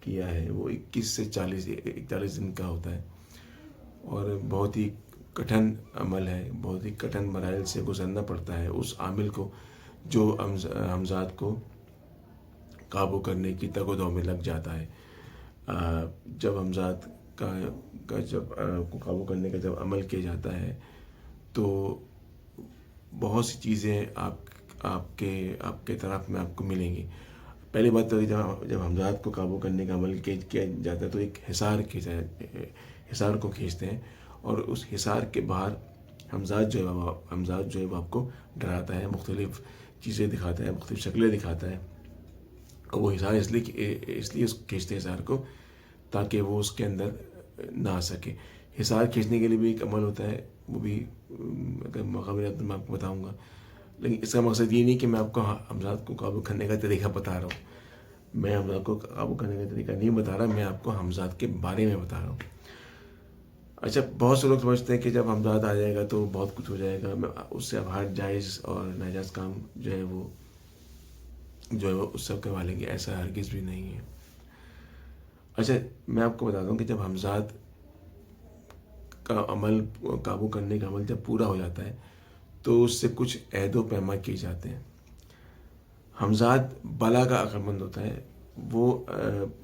کیا ہے، وہ 21 سے 41 دن کا ہوتا ہے، اور بہت ہی کٹھن عمل ہے، بہت ہی کٹھن مراحل سے گزرنا پڑتا ہے اس عامل کو جو حمزاد کو قابو کرنے کی تگ و دو میں لگ جاتا ہے۔ جب حمزاد کا جب کو قابو کرنے کا جب عمل کیا جاتا ہے تو بہت سی چیزیں آپ کے طرف میں آپ کو ملیں گی۔ پہلی بات تو جب حمزاد کو قابو کرنے کا عمل کیا جاتا ہے تو ایک حصار کو کھینچتے ہیں، اور اس حصار کے باہر حمزاد جو ہے وہ آپ کو ڈراتا ہے، مختلف چیزیں دکھاتا ہے، مختلف شکلیں دکھاتا ہے، اور وہ حصار اس لیے کھینچتے ہیں حصار کو تاکہ وہ اس کے اندر نہ آ سکے۔ حصار کھینچنے کے لیے بھی ایک عمل ہوتا ہے، وہ بھی اگر موقع ملا تو میں آپ کو بتاؤں گا، لیکن اس کا مقصد یہ نہیں کہ میں آپ کو حمزاد کو قابو کرنے کا طریقہ بتا رہا ہوں۔ میں حمزاد کو قابو کرنے کا طریقہ نہیں بتا رہا، میں آپ کو حمزاد کے بارے میں بتا رہا ہوں۔ اچھا، بہت سے لوگ سمجھتے ہیں کہ جب حمزاد آ جائے گا تو بہت کچھ ہو جائے گا، اس سے اب ہر جائز اور ناجائز کام جو ہے وہ اس سب کروا لیں گے، ایسا ہرگز بھی نہیں ہے۔ اچھا، میں آپ کو بتا دوں کہ جب حمزاد کا عمل، قابو کرنے کا عمل جب پورا ہو جاتا ہے تو اس سے کچھ عہد و پیما کیے جاتے ہیں۔ حمزاد بلا کا عقل مند ہوتا ہے، وہ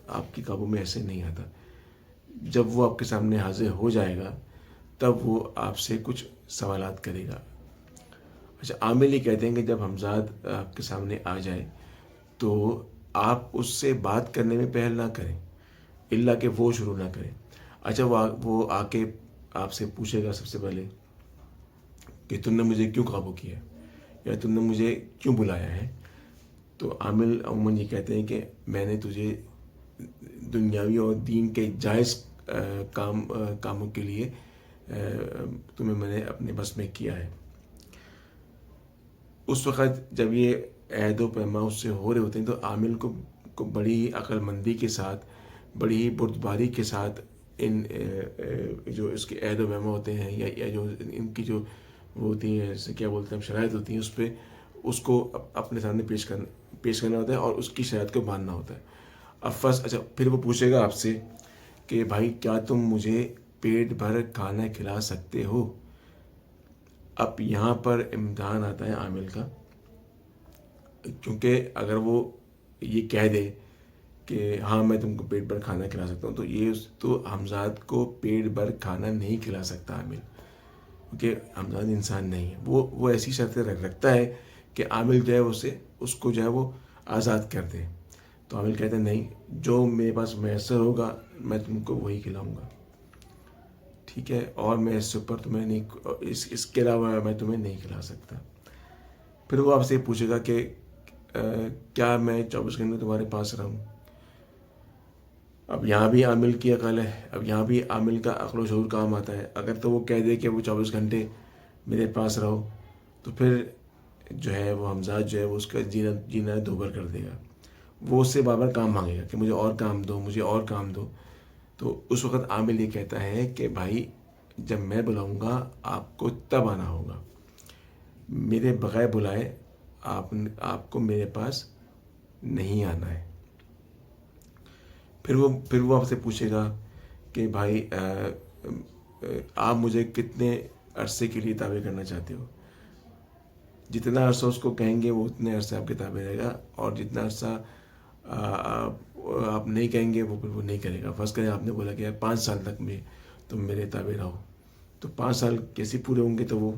آپ کی قابو میں ایسے نہیں آتا۔ جب وہ آپ کے سامنے حاضر ہو جائے گا تب وہ آپ سے کچھ سوالات کرے گا۔ اچھا، عامل یہ کہتے ہیں کہ جب حمزاد آپ کے سامنے آ جائے تو آپ اس سے بات کرنے میں پہل نہ کریں، الا کہ وہ شروع نہ کریں۔ اچھا، وہ آ کے آپ سے پوچھے گا سب سے پہلے کہ تم نے مجھے کیوں قابو کیا یا تم نے مجھے کیوں بلایا ہے، تو عامل عموماً یہ کہتے ہیں کہ میں نے تجھے دنیاوی اور دین کے جائز کاموں کے لیے تمہیں میں نے اپنے بس میں کیا ہے۔ اس وقت جب یہ عہد و پیما اس سے ہو رہے ہوتے ہیں تو عامل کو بڑی ہی عقل مندی کے ساتھ، بڑی ہی بردباری کے ساتھ ان جو اس کے عہد و پیما ہوتے ہیں یا جو ان کی جو وہ ہوتی ہیں، جیسے کیا بولتے ہیں شرائط ہوتی ہیں، اس پہ اس کو اپنے سامنے پیش کرنا ہوتا ہے اور اس کی شرائط کو ماننا ہوتا ہے۔ اچھا، پھر وہ پوچھے گا آپ سے کہ بھائی کیا تم مجھے پیٹ بھر کھانا کھلا سکتے ہو؟ اب یہاں پر امتحان آتا ہے عامل کا، کیونکہ اگر وہ یہ کہہ دے کہ ہاں میں تم کو پیٹ بھر کھانا کھلا سکتا ہوں، تو حمزاد کو پیٹ بھر کھانا نہیں کھلا سکتا عامل، کیونکہ حمزاد انسان نہیں ہے۔ وہ ایسی شرطیں رکھتا ہے کہ عامل جو ہے اس کو جو ہے وہ آزاد کر دے۔ تو عامل کہتے ہیں نہیں، جو میرے پاس میسر ہوگا میں تم کو وہی کھلاؤں گا، ٹھیک ہے، اور میں اس سے اوپر تمہیں نہیں، اس کے علاوہ میں تمہیں نہیں کھلا سکتا۔ پھر وہ آپ سے پوچھے گا کہ کیا میں 24 گھنٹے تمہارے پاس رہوں؟ اب یہاں بھی عامل کی عقل ہے، اب یہاں بھی عامل کا عقل و شعور کام آتا ہے۔ اگر تو وہ کہہ دے کہ وہ 24 گھنٹے میرے پاس رہو، تو پھر جو ہے وہ حمزاد جو ہے وہ اس کا جینا دوبر کر دے گا، وہ اس سے بار کام مانگے گا کہ مجھے اور کام دو، مجھے اور کام دو۔ تو اس وقت عامل یہ کہتا ہے کہ بھائی جب میں بلاؤں گا آپ کو تب آنا ہوگا، میرے بغیر بلائے آپ کو میرے پاس نہیں آنا ہے۔ پھر وہ آپ سے پوچھے گا کہ بھائی آپ مجھے کتنے عرصے کے لیے تابع کرنا چاہتے ہو؟ جتنا عرصہ اس کو کہیں گے وہ اتنے عرصے آپ کے تابع رہے گا، اور جتنا عرصہ آپ نہیں کہیں گے وہ نہیں کرے گا۔ فرض کریں آپ نے بولا کہ 5 سال تک میں تم میرے تابع رہو، تو 5 سال کیسے پورے ہوں گے تو وہ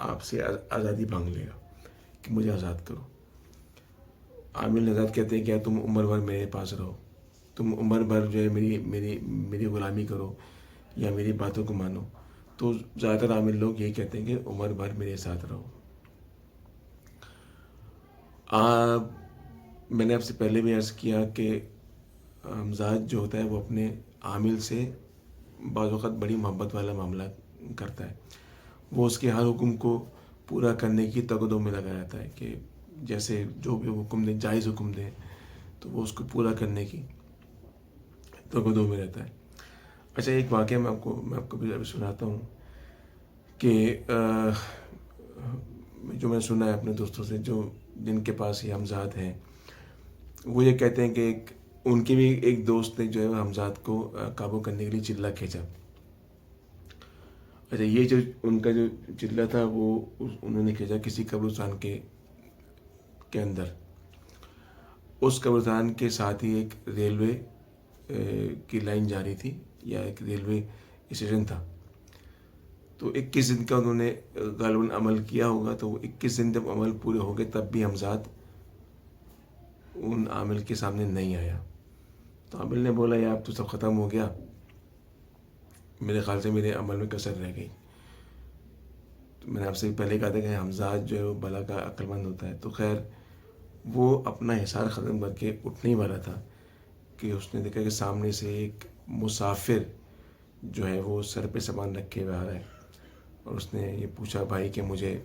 آپ سے آزادی مانگ لے گا کہ مجھے آزاد کرو۔ عامل آزاد کہتے ہیں کہ تم عمر بھر میرے پاس رہو، تم عمر بھر جو ہے میری غلامی کرو یا میری باتوں کو مانو۔ تو زیادہ تر عامل لوگ یہی کہتے ہیں کہ عمر بھر میرے ساتھ رہو۔ میں نے آپ سے پہلے بھی عرض کیا کہ حمزاد جو ہوتا ہے وہ اپنے عامل سے بعض وقت بڑی محبت والا معاملہ کرتا ہے، وہ اس کے ہر حکم کو پورا کرنے کی تگ و دو میں لگا رہتا ہے کہ جیسے جو بھی حکم دیں، جائز حکم دیں تو وہ اس کو پورا کرنے کی تگ و دو میں رہتا ہے۔ اچھا، ایک واقعہ میں آپ کو بھی ابھی سناتا ہوں کہ جو میں نے سنا ہے اپنے دوستوں سے، جن کے پاس یہ حمزاد ہیں، وہ یہ کہتے ہیں کہ ان کے بھی ایک دوست نے جو ہے وہ حمزاد کو قابو کرنے کے لیے چلہ کھینچا. اچھا، یہ جو ان کا جو چلہ تھا وہ انہوں نے کھینچا کسی قبرستان کے اندر. اس قبرستان کے ساتھ ہی ایک ریلوے کی لائن جاری تھی یا ایک ریلوے اسٹیشن تھا. تو 21 دن کا انہوں نے غالباً عمل کیا ہوگا. تو 21 دن جب عمل پورے ہو گئے تب بھی حمزاد ان عامل کے سامنے نہیں آیا. تو عامل نے بولا یا اب تو سب ختم ہو گیا، میرے خیال سے میرے عمل میں کسر رہ گئی. تو میں نے آپ سے پہلے کہا تھا کہ حمزاد جو ہے وہ بلا کا عقل مند ہوتا ہے. تو خیر وہ اپنا حصار ختم کر کے اٹھنے ہی والا تھا کہ اس نے دیکھا کہ سامنے سے ایک مسافر جو ہے وہ سر پہ سامان رکھے ہوئے آ رہا ہے. اور اس نے یہ پوچھا بھائی کہ مجھے،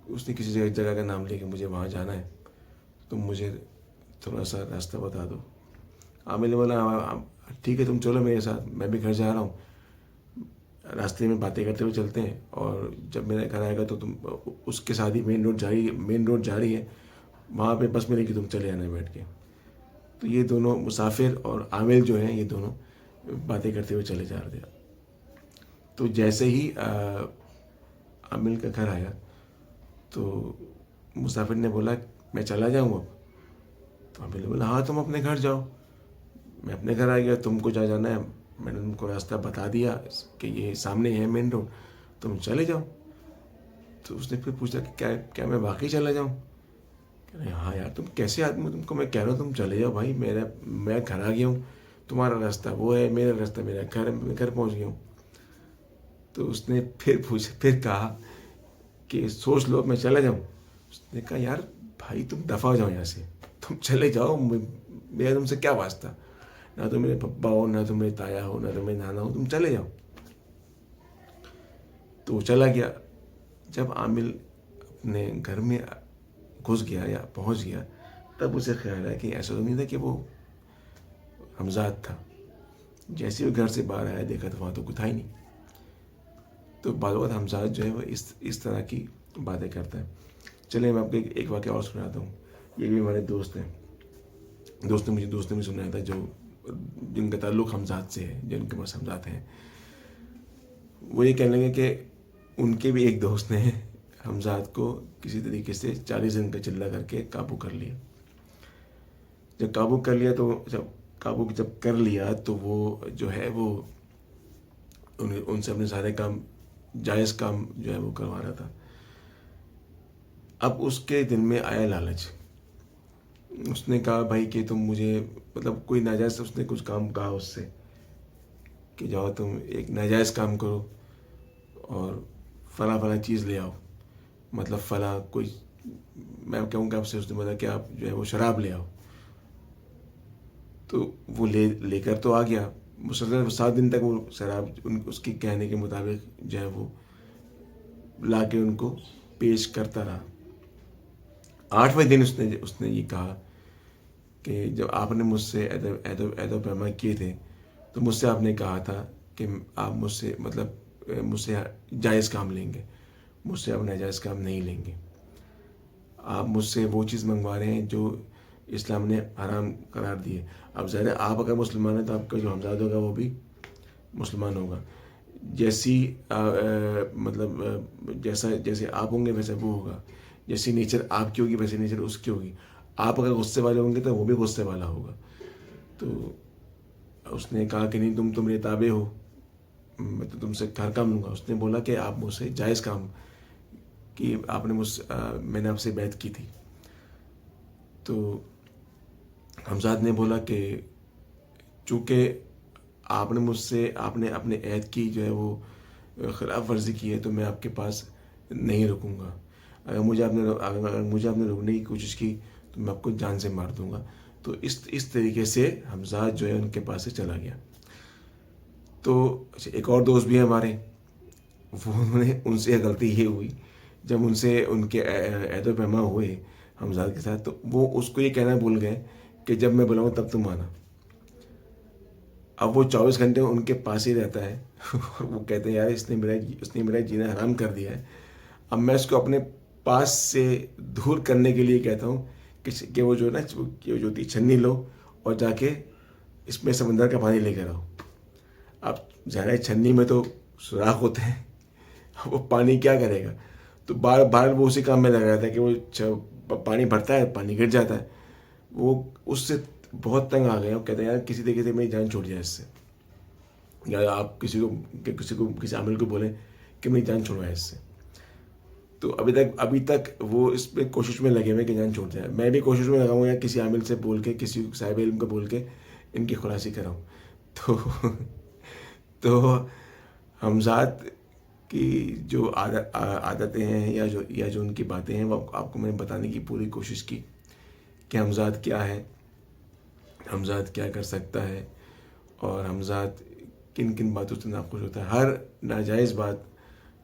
اس نے کسی جگہ کا نام لیا کہ مجھے وہاں جانا ہے، تم مجھے تھوڑا سا راستہ بتا دو. عامل نے بولا ٹھیک ہے تم چلو میرے ساتھ، میں بھی گھر جا رہا ہوں، راستے میں باتیں کرتے ہوئے چلتے ہیں، اور جب میرا گھر آئے گا تو تم اس کے ساتھ ہی مین روڈ جاری ہے، وہاں پہ بس ملے گی، تم چلے جانا بیٹھ کے. تو یہ دونوں مسافر اور عامل جو ہیں یہ دونوں باتیں کرتے ہوئے چلے جا رہے تھے. تو جیسے ہی عامل کا گھر آیا تو مسافر نے بولا میں چلا جاؤں اب. تو عامل نے بولا ہاں تم اپنے گھر جاؤ، میں اپنے گھر آ گیا، تم کو جا جانا ہے میں نے تم کو راستہ بتا دیا کہ یہ سامنے ہے مین روڈ، تم چلے جاؤ. تو اس نے پھر پوچھا کہ کیا میں واقعی چلا جاؤں؟ کہ نہیں ہاں یار تم کیسے آدمی ہو، تم کو میں کہہ رہا ہوں تم چلے جاؤ بھائی، میں گھر آ گیا ہوں، تمہارا راستہ وہ ہے، میرا راستہ میرا گھر ہے، میں گھر پہنچ گیا ہوں. تو اس نے پھر کہا کہ سوچ لو میں چلا جاؤں. اس نے کہا یار بھائی تم دفع ہو جاؤ یہاں سے، تم چلے جاؤ، میرا تم سے کیا واسطہ، نہ تو میرے پپا ہو، نہ تو میرے تایا ہو، نہ تو میرے نانا ہو، تم چلے جاؤ. تو وہ چلا گیا. جب عامل اپنے گھر میں گھس گیا یا پہنچ گیا تب اسے خیال آیا کہ ایسا تو نہیں تھا کہ وہ حمزاد تھا. جیسے وہ گھر سے باہر آیا دیکھا تو وہاں تو کوئی تھا ہی نہیں. تو بعض اوقات حمزاد جو ہے وہ اس طرح کی باتیں کرتا ہے. چلے میں آپ کو ایک واقعہ اور سناتا ہوں. یہ بھی ہمارے دوست ہیں، دوست نے مجھے سنایا تھا جن کا تعلق حمزاد سے ہے، جن کے پاس حمزاد ہیں. وہ یہ کہنے لگے کہ ان کے بھی ایک دوست نے حمزاد کو کسی طریقے سے 40 دن کا چلہ کر کے قابو کر لیا. جب قابو کر لیا تو وہ جو ہے وہ ان سے اپنے سارے کام، جائز کام جو ہے وہ کروا رہا تھا. اب اس کے دل میں آیا لالچ. اس نے کہا بھائی کہ تم مجھے، مطلب کوئی ناجائز، اس نے کچھ کام کہا اس سے کہ جاؤ تم ایک ناجائز کام کرو اور فلاں چیز لے آؤ، مطلب فلاں کوئی، میں کہوں گا آپ سے، اس نے بولا کہ آپ جو ہے وہ شراب لے آؤ. تو وہ لے کر تو آ گیا. مسلسل 7 دن تک وہ شراب اس کے کہنے کے مطابق جو ہے وہ لا کے ان کو پیش کرتا رہا. 8ویں دن اس نے یہ کہا کہ جب آپ نے مجھ سے عہد و پیمان کیے تھے تو مجھ سے آپ نے کہا تھا کہ آپ مجھ سے جائز کام لیں گے، مجھ سے آپ ناجائز کام نہیں لیں گے. آپ مجھ سے وہ چیز منگوا رہے ہیں جو اسلام نے حرام قرار دی ہے. اب ظاہر ہے آپ اگر مسلمان ہیں تو آپ کا جو حمزاد ہوگا وہ بھی مسلمان ہوگا. جیسے آپ ہوں گے ویسے وہ ہوگا، جیسی نیچر آپ کی ہوگی ویسے نیچر اس کی ہوگی. آپ اگر غصے والے ہوں گے تو وہ بھی غصے والا ہوگا. تو اس نے کہا کہ نہیں تم میرے تابع ہو، میں تو تم سے ہر کام لوں گا. اس نے بولا کہ آپ مجھ سے جائز کام کہ میں نے آپ سے بیعت کی تھی. تو حمزاد نے بولا کہ چونکہ آپ نے اپنے عہد کی جو ہے وہ خلاف ورزی کی ہے تو میں آپ کے پاس نہیں رکوں گا. اگر مجھے آپ نے روکنے کی کوشش کی تو میں آپ کو جان سے مار دوں گا. تو اس طریقے سے حمزاد جو ہے ان کے پاس سے چلا گیا. تو ایک اور دوست بھی ہیں ہمارے، ان سے غلطی یہ ہوئی جب ان کے عہد و پیمان ہوئے حمزاد کے ساتھ، تو وہ اس کو یہ کہنا بھول گئے کہ جب میں بلاؤں تب تم آنا. اب وہ 24 گھنٹے ان کے پاس ہی رہتا ہے. وہ کہتے ہیں یار اس نے میرا جینا حرام کر دیا ہے، اب میں اس کو اپنے پاس سے دور کرنے کے لیے کہتا ہوں کہ وہ جو ہے نا کہ وہ جو ہوتی ہے چھنی لو اور جا کے اس میں سمندر کا پانی لے کر آؤ. اب ظاہر ہے چھنی میں تو سوراخ ہوتے ہیں, وہ پانی کیا کرے گا؟ تو بار بار وہ اسی کام میں لگا رہتا ہے کہ وہ پانی بھرتا ہے, پانی گر جاتا ہے. وہ اس سے بہت تنگ آ گئے. وہ کہتے ہیں یار کسی طریقے سے میری جان چھوٹ جائے اس سے, یا آپ کسی عامل کو بولیں کہ میری جان چھوڑوائے اس سے. تو ابھی تک وہ اس پہ کوشش میں لگے ہوئے کہ جان چھوٹ جائے. میں بھی کوشش میں لگا ہوں یا کسی عامل سے بول کے, کسی صاحب علم کو بول کے ان کی خلاصی کراؤں. تو حمزات کی جو عادتیں ہیں یا جو ان کی باتیں ہیں, وہ آپ کو میں نے بتانے کی پوری کوشش کی کہ حمزات کیا ہے, حمزات کیا کر سکتا ہے, اور حمزات کن کن باتوں سے ناخوش ہوتا ہے. ہر ناجائز بات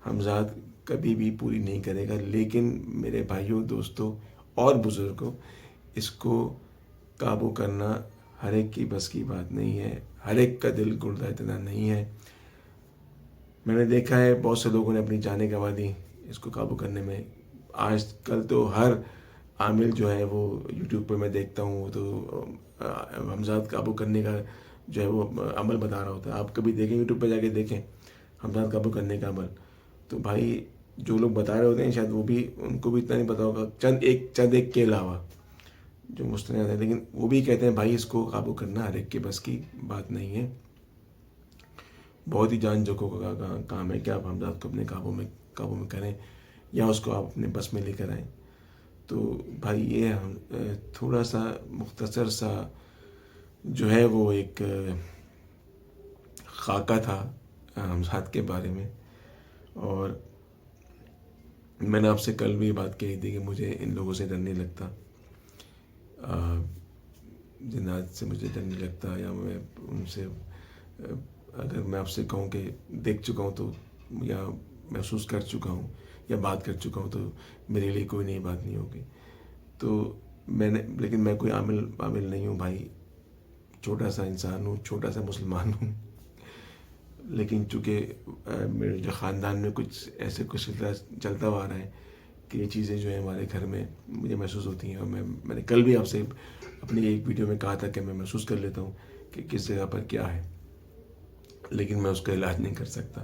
حمزات کبھی بھی پوری نہیں کرے گا, لیکن میرے بھائیوں, دوستوں اور بزرگوں, اس کو قابو کرنا ہر ایک کی بس کی بات نہیں ہے. ہر ایک کا دل گردہ اتنا نہیں ہے. میں نے دیکھا ہے بہت سے لوگوں نے اپنی جانیں گنوا دی اس کو قابو کرنے میں. آج کل تو ہر عامل جو ہے وہ یوٹیوب پہ میں دیکھتا ہوں تو حمزات قابو کرنے کا جو ہے وہ عمل بتا رہا ہوتا ہے. آپ کبھی دیکھیں, یوٹیوب پہ جا کے دیکھیں حمزات قابو کرنے کا عمل. تو بھائی جو لوگ بتا رہے ہوتے ہیں شاید وہ بھی, ان کو بھی اتنا نہیں پتا ہوگا, چند ایک کے علاوہ جو مستند ہیں, لیکن وہ بھی کہتے ہیں بھائی اس کو قابو کرنا ہر ایک کے بس کی بات نہیں ہے. بہت ہی جان جوکوں کا کام ہے کہ آپ حمزات کو اپنے قابو میں کریں یا اس کو آپ اپنے بس میں لے کر آئیں. تو بھائی یہ تھوڑا سا مختصر سا جو ہے وہ ایک خاکہ تھا حمزات کے بارے میں. اور میں نے آپ سے کل بھی بات کہی تھی کہ مجھے ان لوگوں سے ڈر نہیں لگتا, جنات سے مجھے ڈر نہیں لگتا, یا میں ان سے اگر میں آپ سے کہوں کہ دیکھ چکا ہوں تو یا محسوس کر چکا ہوں یا بات کر چکا ہوں تو میرے لیے کوئی نئی بات نہیں ہوگی. تو لیکن میں کوئی عامل نہیں ہوں بھائی, چھوٹا سا انسان ہوں, چھوٹا سا مسلمان ہوں. لیکن چونکہ میرے جو خاندان میں کچھ چلتا ہوا آ رہا ہے کہ یہ چیزیں جو ہیں ہمارے گھر میں مجھے محسوس ہوتی ہیں. اور میں نے کل بھی آپ سے اپنی ایک ویڈیو میں کہا تھا کہ میں محسوس کر لیتا ہوں کہ کس جگہ پر کیا ہے, لیکن میں اس کا علاج نہیں کر سکتا.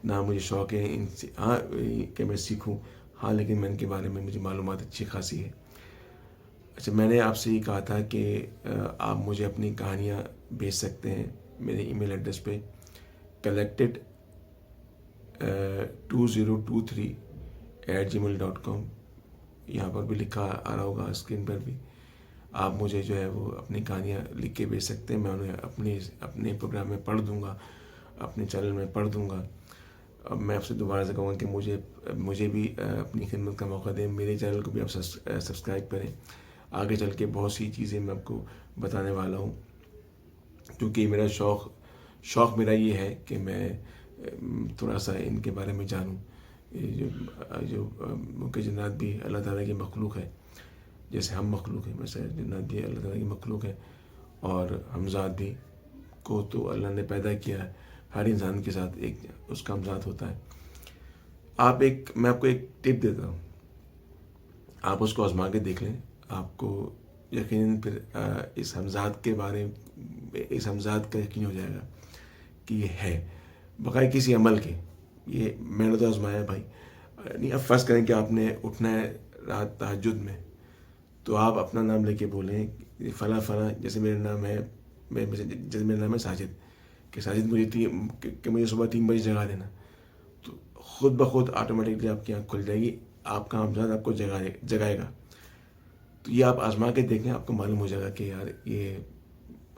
نہ مجھے شوق ہے ان سے کہ میں سیکھوں, لیکن میں ان کے بارے میں مجھے معلومات اچھی خاصی ہے. اچھا, میں نے آپ سے یہ کہا تھا کہ آپ مجھے اپنی کہانیاں بھیج سکتے ہیں میرے ای میل ایڈریس پہ collected2023@gmail.com. یہاں پر بھی لکھا آ رہا ہوگا اسکرین پر بھی. آپ مجھے جو ہے وہ اپنی کہانیاں لکھ کے بھیج سکتے ہیں. میں انہیں اپنے پروگرام میں پڑھ دوں گا, اپنے چینل میں پڑھ دوں گا. اب میں آپ سے دوبارہ سے کہوں گا کہ مجھے بھی اپنی خدمت کا موقع دیں. میرے چینل کو بھی آپ سبسکرائب کریں. آگے چل کے بہت سی چیزیں میں آپ کو بتانے والا ہوں, کیونکہ میرا شوق میرا یہ ہے کہ میں تھوڑا سا ان کے بارے میں جانوں. جو کہ جنات بھی اللہ تعالیٰ کی مخلوق ہے, جیسے ہم مخلوق ہیں ویسے جنات بھی اللہ تعالیٰ کی مخلوق ہے, اور حمزات بھی کو تو اللہ نے پیدا کیا ہے. ہر انسان کے ساتھ ایک اس کا حمزات ہوتا ہے. میں آپ کو ایک ٹپ دیتا ہوں, آپ اس کو آزما کے دیکھ لیں. آپ کو یقیناً پھر اس حمزات کا یقین ہو جائے گا کہ یہ ہے بغیر کسی عمل کے. یہ میں نے تو آزمایا بھائی. نہیں, اب فرض کریں کہ آپ نے اٹھنا ہے رات تہجد میں, تو آپ اپنا نام لے کے بولیں فلاں فلاں, جیسے میرا نام ہے ساجد, کہ ساجد مجھے صبح 3 بجے جگا دینا. تو خود بخود آٹومیٹکلی آپ کی آنکھ کھل جائے گی, آپ کا حمزات آپ کو جگائے گا. تو یہ آپ آزما کے دیکھیں, آپ کو معلوم ہو جائے گا کہ یار یہ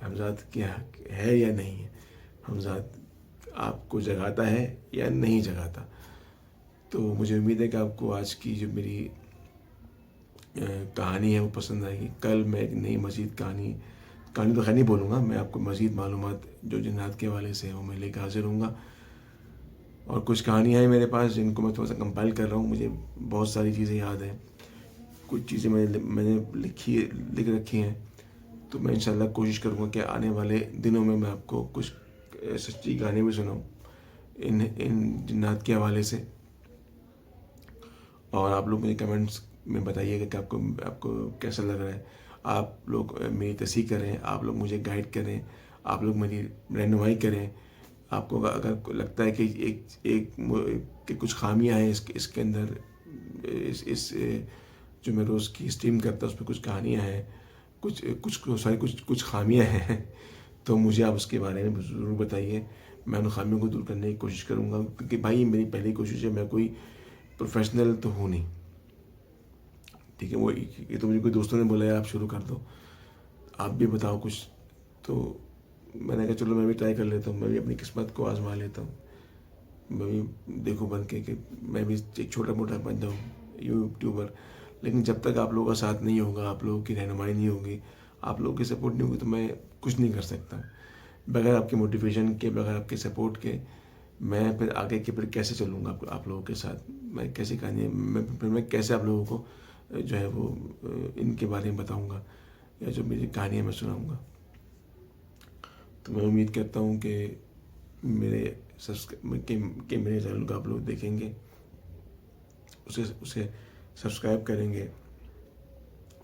حمزات کیا ہے یا نہیں ہے, حمزات آپ کو جگاتا ہے یا نہیں جگاتا. تو مجھے امید ہے کہ آپ کو آج کی جو میری کہانی ہے وہ پسند آئے گی. کل میں ایک نئی مزید کہانی تو خیر نہیں بولوں گا, میں آپ کو مزید معلومات جو جنات کے حوالے سے وہ میں لے کے حاضر ہوں گا. اور کچھ کہانیاں ہیں میرے پاس جن کو میں تھوڑا سا کمپائل کر رہا ہوں. مجھے بہت ساری چیزیں یاد ہیں, کچھ چیزیں میں نے لکھ رکھی ہیں. تو میں انشاءاللہ کوشش کروں گا کہ آنے والے دنوں میں آپ کو کچھ سچی کہانیاں بھی سناؤں ان جنات کے حوالے سے. اور آپ لوگ مجھے کمنٹس میں بتائیے گا کہ آپ کو کیسا لگ رہا ہے. آپ لوگ میری تصحیح کریں, آپ لوگ مجھے گائیڈ کریں, آپ لوگ میری رہنمائی کریں. آپ کو اگر لگتا ہے کہ کہ کچھ خامیاں ہیں اس کے اندر, اس جو میں روز کی اسٹریم کرتا ہوں اس پہ کچھ کہانیاں ہیں, کچھ خامیاں ہیں, تو مجھے آپ اس کے بارے میں ضرور بتائیے. میں ان خامیوں کو دور کرنے کی کوشش کروں گا, کیونکہ بھائی یہ میری پہلی کوشش ہے, میں کوئی پروفیشنل تو ہوں نہیں, ٹھیک ہے. وہ یہ تو مجھے کوئی دوستوں نے بولا ہے آپ شروع کر دو, آپ بھی بتاؤ کچھ. تو میں نے کہا چلو میں بھی ٹرائی کر لیتا ہوں, میں بھی اپنی قسمت کو آزما لیتا ہوں. میں بھی دیکھوں بن کے کہ میں بھی ایک چھوٹا موٹا بن جاؤں یوٹیوبر. لیکن جب تک آپ لوگوں کا ساتھ نہیں ہوگا, آپ لوگوں کی رہنمائی نہیں ہوگی, آپ لوگوں کی سپورٹ نہیں ہوگی, تو میں کچھ نہیں کر سکتا. بغیر آپ کے موٹیویشن کے, بغیر آپ کے سپورٹ کے, میں پھر آگے کے پھر کیسے چلوں گا آپ لوگوں کے ساتھ. میں کیسی کہانی میں کیسے آپ لوگوں کو جو ہے وہ ان کے بارے میں بتاؤں گا, یا جو میری کہانیاں میں سناؤں گا. تو میں امید کرتا ہوں کہ میرے چینل کو آپ لوگ دیکھیں گے, اسے سبسکرائب کریں گے,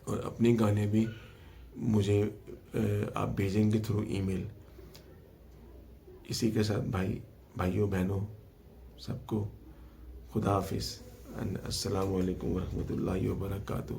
اور اپنی گانے بھی مجھے آپ بھیجیں گے تھرو ای میل. اسی کے ساتھ بھائیوں بہنوں سب کو خدا حافظ. السلام علیکم ورحمۃ اللہ وبرکاتہ.